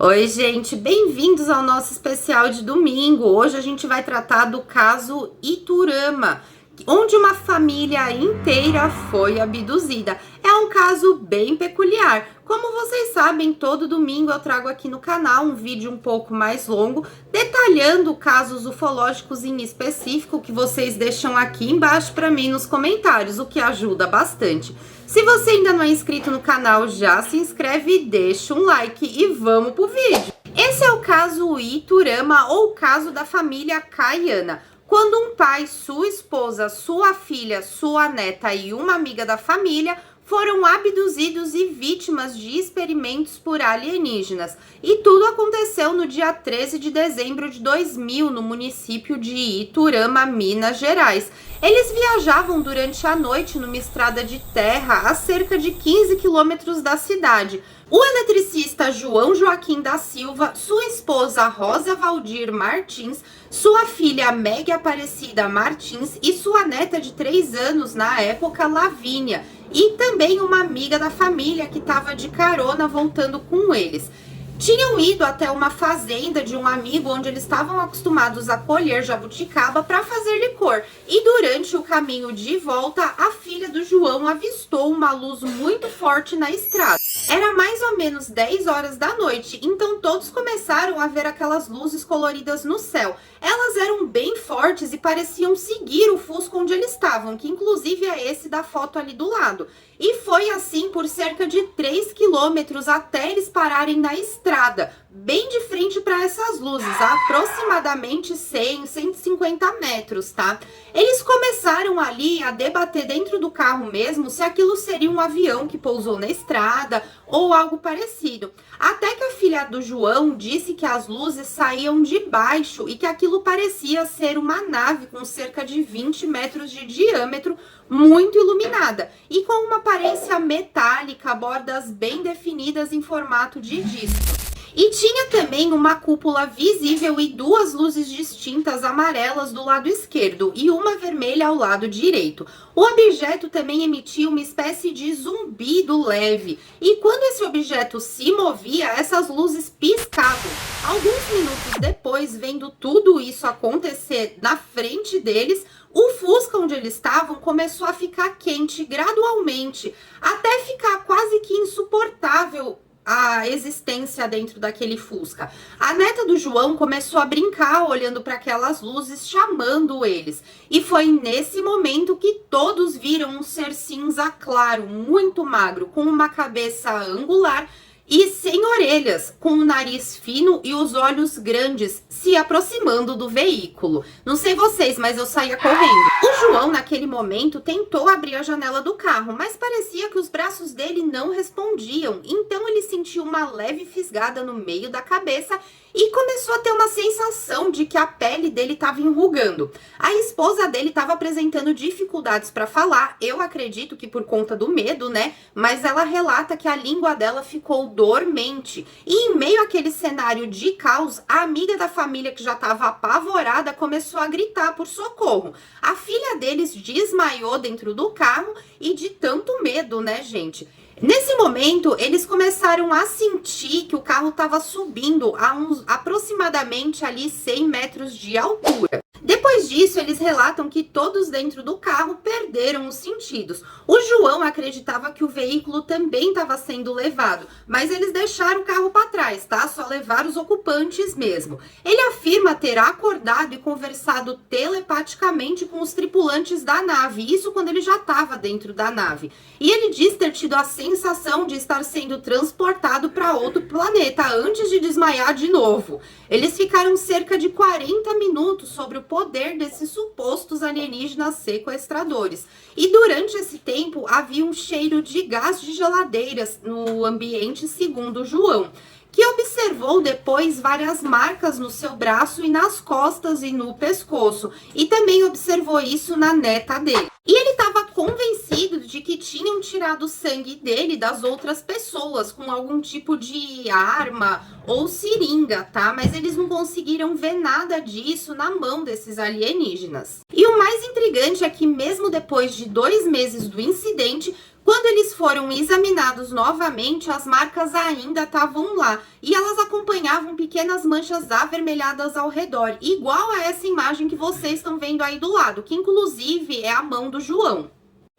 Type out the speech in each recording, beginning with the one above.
Oi, gente, bem-vindos ao nosso especial de domingo. Hoje a gente vai tratar do caso Iturama, onde uma família inteira foi abduzida. É um caso bem peculiar. Como vocês sabem, todo domingo eu trago aqui no canal um vídeo um pouco mais longo, detalhando casos ufológicos em específico, que vocês deixam aqui embaixo para mim nos comentários, o que ajuda bastante. Se você ainda não é inscrito no canal, já se inscreve e deixa um like e vamos pro vídeo. Esse é o caso Iturama, ou o caso da família Kayana. Quando um pai, sua esposa, sua filha, sua neta e uma amiga da família foram abduzidos e vítimas de experimentos por alienígenas. E tudo aconteceu no dia 13 de dezembro de 2000, no município de Iturama, Minas Gerais. Eles viajavam durante a noite numa estrada de terra a cerca de 15 quilômetros da cidade. O eletricista João Joaquim da Silva, sua esposa Rosa Valdir Martins, sua filha Meg Aparecida Martins e sua neta de 3 anos na época, Lavínia, e também uma amiga da família que estava de carona voltando com eles. Tinham ido até uma fazenda de um amigo onde eles estavam acostumados a colher jabuticaba para fazer licor. E durante o caminho de volta, a filha do João avistou uma luz muito forte na estrada. Era mais ou menos 10 horas da noite, então todos começaram a ver aquelas luzes coloridas no céu. Elas eram bem fortes e pareciam seguir o Fusca onde eles estavam, que inclusive é esse da foto ali do lado. E foi assim por cerca de 3 quilômetros até eles pararem na estrada, bem de frente para essas luzes, a aproximadamente 100, 150 metros, tá? Eles começaram ali a debater dentro do carro mesmo se aquilo seria um avião que pousou na estrada ou algo parecido. Até que a filha do João disse que as luzes saíam de baixo e que aquilo parecia ser uma nave com cerca de 20 metros de diâmetro, muito iluminada e com uma aparência metálica, bordas bem definidas em formato de disco. E tinha também uma cúpula visível e 2 luzes distintas amarelas do lado esquerdo e uma vermelha ao lado direito. O objeto também emitia uma espécie de zumbido leve. E quando esse objeto se movia, essas luzes piscavam. Alguns minutos depois, vendo tudo isso acontecer na frente deles, o Fusca onde eles estavam começou a ficar quente gradualmente, até ficar quase que insuportável a existência dentro daquele Fusca. A neta do João começou a brincar olhando para aquelas luzes, chamando eles. E foi nesse momento que todos viram um ser cinza claro, muito magro, com uma cabeça angular e sem orelhas, com o nariz fino e os olhos grandes, se aproximando do veículo. Não sei vocês, mas eu saía correndo. O João, naquele momento, tentou abrir a janela do carro, mas parecia que os braços dele não respondiam. Então ele sentiu uma leve fisgada no meio da cabeça e começou a ter uma sensação de que a pele dele estava enrugando. A esposa dele estava apresentando dificuldades para falar, eu acredito que por conta do medo, né? Mas ela relata que a língua dela ficou dormente. E em meio àquele cenário de caos, a amiga da família, que já estava apavorada, começou a gritar por socorro. A filha deles desmaiou dentro do carro e de tanto medo, né, gente? Nesse momento, eles começaram a sentir que o carro estava subindo a uns aproximadamente ali 100 metros de altura. Depois disso, eles relatam que todos dentro do carro perderam os sentidos. O João acreditava que o veículo também estava sendo levado, mas eles deixaram o carro para trás, tá? Só levaram os ocupantes mesmo. Ele afirma ter acordado e conversado telepaticamente com os tripulantes da nave, isso quando ele já estava dentro da nave. E ele diz ter tido a sensação de estar sendo transportado para outro planeta antes de desmaiar de novo. Eles ficaram cerca de 40 minutos sobre o poder desses supostos alienígenas sequestradores. E durante esse tempo havia um cheiro de gás de geladeiras no ambiente, segundo João, que observou depois várias marcas no seu braço e nas costas e no pescoço. E também observou isso na neta dele. E ele estava convencido de que tinham tirado o sangue dele das outras pessoas com algum tipo de arma ou seringa, tá? Mas eles não conseguiram ver nada disso na mão desses alienígenas. E o mais intrigante é que mesmo depois de 2 meses do incidente, Quando eles foram examinados novamente, as marcas ainda estavam lá e elas acompanhavam pequenas manchas avermelhadas ao redor, igual a essa imagem que vocês estão vendo aí do lado, que inclusive é a mão do João.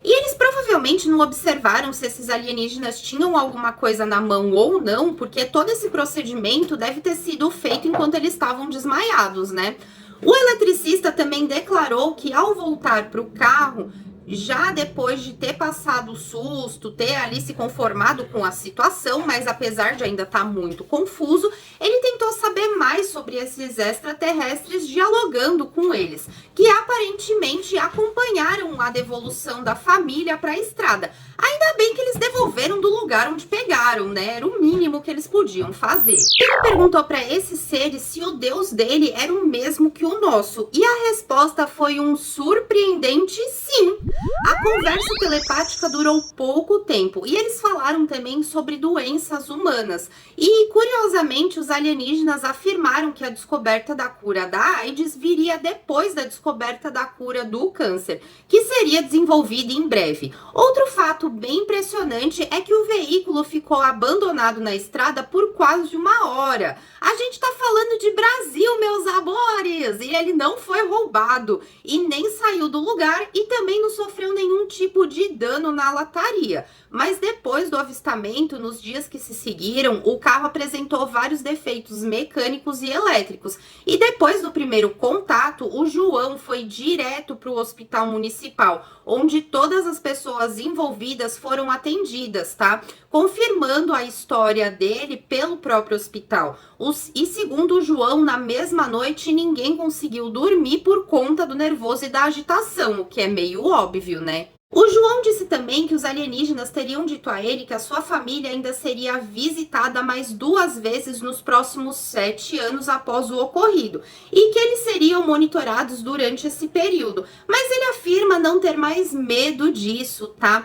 E eles provavelmente não observaram se esses alienígenas tinham alguma coisa na mão ou não, porque todo esse procedimento deve ter sido feito enquanto eles estavam desmaiados, né? O eletricista também declarou que ao voltar para o carro, já depois de ter passado o susto, ter ali se conformado com a situação, mas apesar de ainda estar muito confuso, ele tentou saber mais sobre esses extraterrestres dialogando com eles, que aparentemente acompanharam a devolução da família para a estrada. Ainda bem que eles devolveram do lugar onde pegaram, né? Era o mínimo que eles podiam fazer. Ele perguntou para esses seres se o Deus dele era o mesmo que o nosso, e a resposta foi um surpreendente sim. A conversa telepática durou pouco tempo e eles falaram também sobre doenças humanas. E, curiosamente, os alienígenas afirmaram que a descoberta da cura da AIDS viria depois da descoberta da cura do câncer, que seria desenvolvida em breve. Outro fato bem impressionante é que o veículo ficou abandonado na estrada por quase 1 hora. A gente tá falando de Brasil, meus amores! E ele não foi roubado e nem saiu do lugar e também não sofreu nenhum tipo de dano na lataria. Mas depois do avistamento, nos dias que se seguiram, o carro apresentou vários defeitos mecânicos e elétricos. E depois do primeiro contato, o João foi direto para o hospital municipal, onde todas as pessoas envolvidas foram atendidas, tá? Confirmando a história dele pelo próprio hospital. E segundo o João, na mesma noite, ninguém conseguiu dormir por conta do nervoso e da agitação, o que é meio óbvio, né? O João disse também que os alienígenas teriam dito a ele que a sua família ainda seria visitada mais 2 vezes nos próximos 7 anos após o ocorrido e que eles seriam monitorados durante esse período. Mas ele afirma não ter mais medo disso, tá?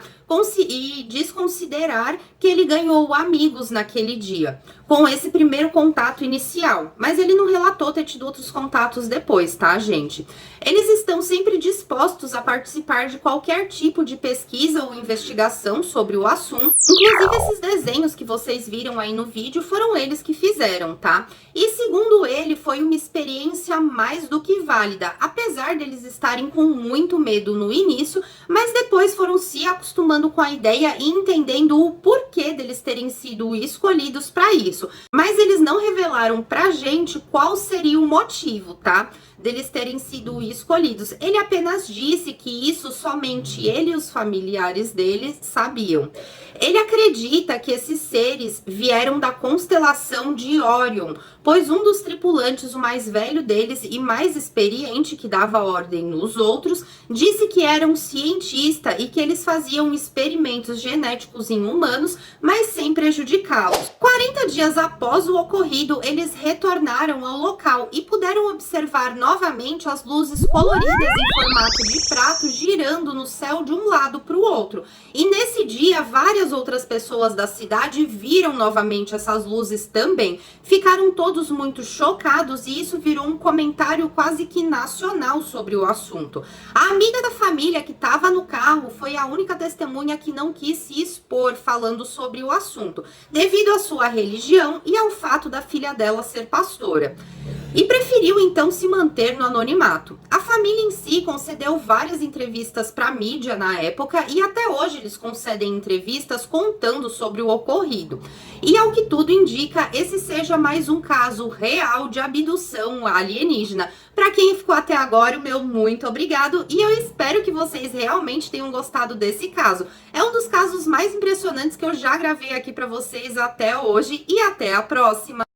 E desconsiderar que ele ganhou amigos naquele dia, com esse primeiro contato inicial. Mas ele não relatou ter tido outros contatos depois, tá, gente? Eles estão sempre dispostos a participar de qualquer tipo de pesquisa ou investigação sobre o assunto. Inclusive, esses desenhos que vocês viram aí no vídeo foram eles que fizeram, tá? E segundo ele, foi uma experiência mais do que válida, apesar deles estarem com muito medo no início, mas depois foram se acostumando com a ideia e entendendo o porquê deles terem sido escolhidos para isso. Mas eles não revelaram pra gente qual seria o motivo, tá? Deles terem sido escolhidos. Ele apenas disse que isso somente ele e os familiares dele sabiam. Ele acredita que esses seres vieram da constelação de Órion, pois um dos tripulantes, o mais velho deles e mais experiente, que dava ordem nos outros, disse que era um cientista e que eles faziam experimentos genéticos em humanos, mas sem prejudicá-los. 40 dias após o ocorrido, eles retornaram ao local e puderam observar novamente as luzes coloridas em formato de prato girando no céu de um lado para o outro. E nesse dia, várias outras pessoas da cidade viram novamente essas luzes também. Ficaram todos muito chocados e isso virou um comentário quase que nacional sobre o assunto. A amiga da família que estava no carro foi a única testemunha que não quis se expor falando sobre o assunto, devido à sua religião e ao fato da filha dela ser pastora. E preferiu então se manter no anonimato. A família em si concedeu várias entrevistas para a mídia na época e até hoje eles concedem entrevistas contando sobre o ocorrido. E ao que tudo indica, esse seja mais um caso real de abdução alienígena. Para quem ficou até agora, o meu muito obrigado e eu espero que vocês realmente tenham gostado desse caso. É um dos casos mais impressionantes que eu já gravei aqui para vocês até hoje e até a próxima!